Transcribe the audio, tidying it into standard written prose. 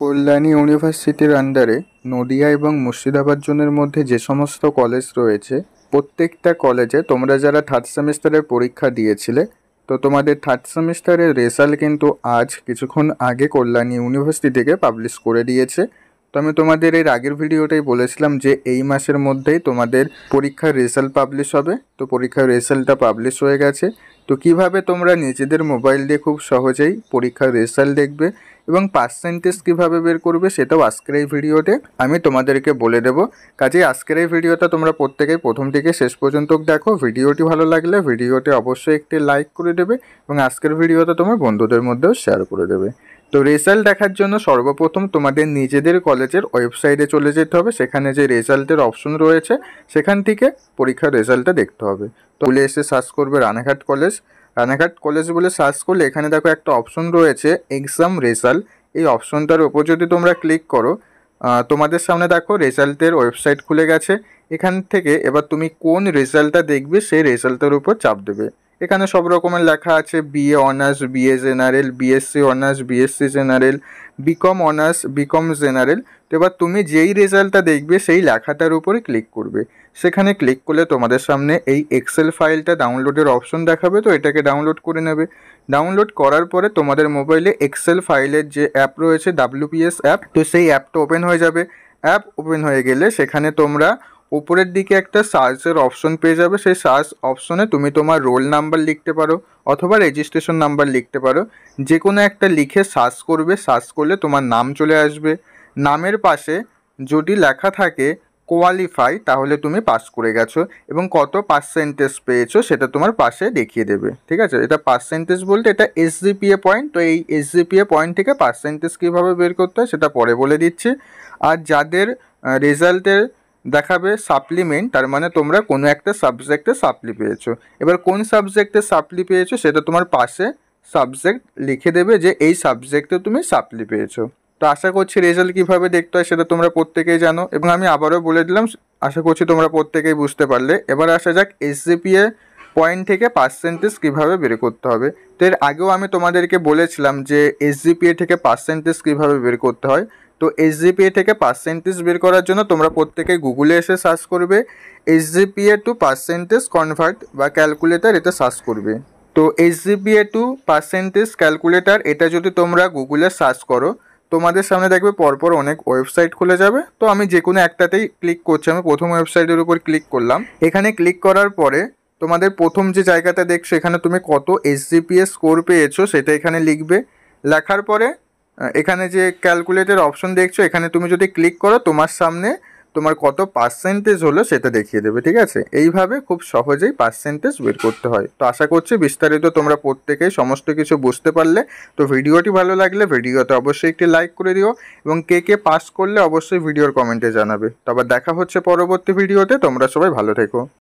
কল্যাণী ইউনিভার্সিটির আন্ডারে নদিয়া এবং মুর্শিদাবাদ জোনের মধ্যে যে সমস্ত কলেজ রয়েছে, প্রত্যেকটা কলেজে তোমরা যারা থার্ড সেমিস্টারের পরীক্ষা দিয়েছিলে, তো তোমাদের থার্ড সেমিস্টারের রেজাল্ট কিন্তু আজ কিছুক্ষণ আগে কল্যাণী ইউনিভার্সিটি থেকে পাবলিশ করে দিয়েছে। তো আমি তোমাদের এর আগের ভিডিওটাই বলেছিলাম যে এই মাসের মধ্যেই তোমাদের পরীক্ষার রেজাল্ট পাবলিশ হবে। তো পরীক্ষার রেজাল্টটা পাবলিশ হয়ে গেছে। তো কিভাবে তোমরা নিজেদের মোবাইল দিয়ে খুব সহজেই পরীক্ষার রেজাল্ট দেখবে এবং পার্সেন্টেজ কীভাবে বের করবে সেটাও আজকের এই ভিডিওতে আমি তোমাদেরকে বলে দেবো। কাজেই আজকের এই ভিডিওটা তোমরা প্রত্যেকেই প্রথম থেকে শেষ পর্যন্ত দেখো। ভিডিওটি ভালো লাগলে ভিডিওটি অবশ্যই একটি লাইক করে দেবে এবং আজকের ভিডিওটা তোমার বন্ধুদের মধ্যেও শেয়ার করে দেবে। তো রেজাল্ট দেখার জন্য সর্বপ্রথম তোমাদের নিজেদের কলেজের ওয়েবসাইটে চলে যেতে হবে। সেখানে যে রেজাল্টের অপশন রয়েছে সেখান থেকে পরীক্ষার রেজাল্টটা দেখতে হবে। তো বলে এসে সার্চ করবে রানাঘাট কলেজ। রানাঘাট কলেজ বলে সার্চ করলে এখানে দেখো একটা অপশন রয়েছে এক্সাম রেজাল্ট। এই অপশনটার উপর যদি তোমরা ক্লিক করো, তোমাদের সামনে দেখো রেজাল্টের ওয়েবসাইট খুলে গেছে। এখান থেকে এবার তুমি কোন রেজাল্টটা দেখবে সেই রেজাল্টের উপর চাপ দেবে। এখানে সব রকমের লেখা আছে, BA honours, BA general, BSc honours, BSc general, BCom honours, BCom general. তো এবার তুমি যেই রেজাল্টটা দেখবে সেই লেখাটার উপরে ক্লিক করবে। সেখানে ক্লিক করলে তোমাদের সামনে এই এক্সেল ফাইলটা ডাউনলোডের অপশন দেখাবে। তো এটাকে ডাউনলোড করে নেবে। ডাউনলোড করার পরে তোমাদের মোবাইলে এক্সেল ফাইলের যে অ্যাপ রয়েছে WPS অ্যাপ, তো সেই অ্যাপটা ওপেন হয়ে যাবে। অ্যাপ ওপেন হয়ে গেলে সেখানে তোমরা উপরের দিকে একটা সার্চের অপশন পেয়ে যাবে। সেই সার্চ অপশনে তুমি তোমার রোল নাম্বার লিখতে পারো অথবা রেজিস্ট্রেশন নাম্বার লিখতে পারো। যে কোনো একটা লিখে সার্চ করবে। সার্চ করলে তোমার নাম চলে আসবে। নামের পাশে যদি লেখা থাকে কোয়ালিফাই, তাহলে তুমি পাস করে গেছো এবং কত পার্সেন্টেজ পেয়েছো সেটা তোমার পাশে দেখিয়ে দেবে। ঠিক আছে, এটা পার্সেন্টেজ বলতে এটা SGPA পয়েন্ট। তো এই SGPA পয়েন্ট থেকে পার্সেন্টেজ কীভাবে বের করতে হয় সেটা পরে বলে দিচ্ছি। আর যাদের রেজাল্টের দেখাবে সাপ্লিমেন্ট, তার মানে তোমরা কোনো একটা সাবজেক্টে সাপ্লি পেয়েছো। এবার কোন সাবজেক্টে সাপ্লি পেয়েছো সেটা তোমার পাশে সাবজেক্ট লিখে দেবে যে এই সাবজেক্টে তুমি সাপ্লি পেয়েছো। তো আশা করছি রেজাল্ট কীভাবে দেখতে হয় সেটা তোমরা প্রত্যেকেই জানো এবং আমি আবারও বলে দিলাম। আশা করছি তোমরা প্রত্যেকেই বুঝতে পারলে। এবার আসা যাক SGPA পয়েন্ট থেকে পার্সেন্টেজ কীভাবে বের করতে হবে। তো এর আগেও আমি তোমাদেরকে বলেছিলাম যে SGPA থেকে পার্সেন্টেজ কীভাবে বের করতে হয়। তো SGPA থেকে পার্সেন্টেজ বের করার জন্য তোমরা প্রত্যেকে গুগলে এসে সার্চ করবে SGPA টু পার্সেন্টেজ কনভার্ট বা ক্যালকুলেটার, এটা সার্চ করবে। তো SGPA টু পার্সেন্টেজ ক্যালকুলেটার এটা যদি তোমরা গুগলে সার্চ করো, তোমাদের সামনে দেখবে পরপর অনেক ওয়েবসাইট খুলে যাবে। তো আমি যে কোনো একটাতেই ক্লিক করছি। আমি প্রথম ওয়েবসাইটের উপর ক্লিক করলাম। এখানে ক্লিক করার পরে তোমাদের প্রথম যে জায়গাটা দেখছো এখানে তুমি কত SGPA স্কোর পেয়েছো সেটা এখানে লিখবে। লেখার পরে এখানে যে ক্যালকুলেটের অপশন দেখছো এখানে তুমি যদি ক্লিক করো তোমার সামনে তোমার কত পার্সেন্টেজ হলো সেটা দেখিয়ে দেবে। ঠিক আছে, এইভাবে খুব সহজেই পার্সেন্টেজ বের করতে হয়। তো আশা করছি বিস্তারিত তোমরা প্রত্যেকেই সমস্ত কিছু বুঝতে পারলে। তো ভিডিওটি ভালো লাগলে ভিডিওতে অবশ্যই একটি লাইক করে দিও এবং কে কে পাস করলে অবশ্যই ভিডিওর কমেন্টে জানাবে। তো আবার দেখা হচ্ছে পরবর্তী ভিডিওতে। তোমরা সবাই ভালো থেকো।